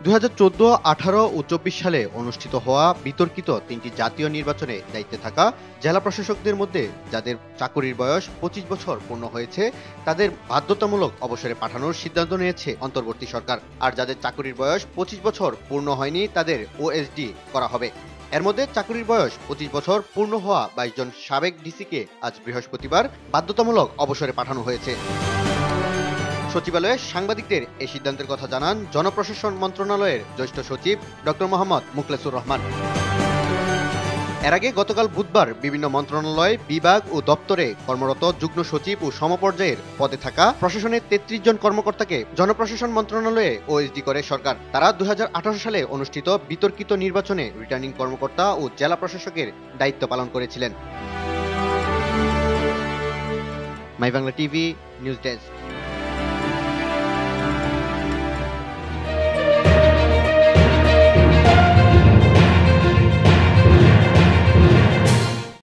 2014, 18 ও 24 সালে অনুষ্ঠিত হওয়া বিতর্কিত তিনটি জাতীয় নির্বাচনে দায়িত্বে থাকা জেলা প্রশাসকদের মধ্যে যাদের চাকুরির বয়স 25 বছর পূর্ণ হয়েছে তাদের বাধ্যতামূলক অবসরে পাঠানোর সিদ্ধান্ত নিয়েছে অন্তর্বর্তী সরকার। আর যাদের চাকুরির বয়স 25 বছর পূর্ণ হয়নি তাদের ওএসডি করা হবে। এর মধ্যে চাকুরির বয়স 25 বছর পূর্ণ হওয়া 22 জন সাবেক ডিসিকে আজ বৃহস্পতিবার বাধ্যতামূলক অবসরে পাঠানো হয়েছে। সচিবালয়ে সাংবাদিকদের এই সিদ্ধান্তের কথা জানান জনপ্রশাসন মন্ত্রণালয়ের জ্যেষ্ঠ সচিব ডক্টর মোহাম্মদ মুখলেসুর রহমান। এর আগে গতকাল বুধবার বিভিন্ন মন্ত্রণালয়, বিভাগ ও দপ্তরে কর্মরত যুগ্ম সচিব ও সমপর্যায়ের পদে থাকা প্রশাসনের 33 জন কর্মকর্তাকে জনপ্রশাসন মন্ত্রণালয়ে ওএসডি করে সরকার। তারা 2018 সালে অনুষ্ঠিত বিতর্কিত নির্বাচনে রিটার্নিং কর্মকর্তা ও জেলা প্রশাসকের দায়িত্ব পালন করেছিলেন। মাই বাংলা টিভি নিউজ ডেস্ক।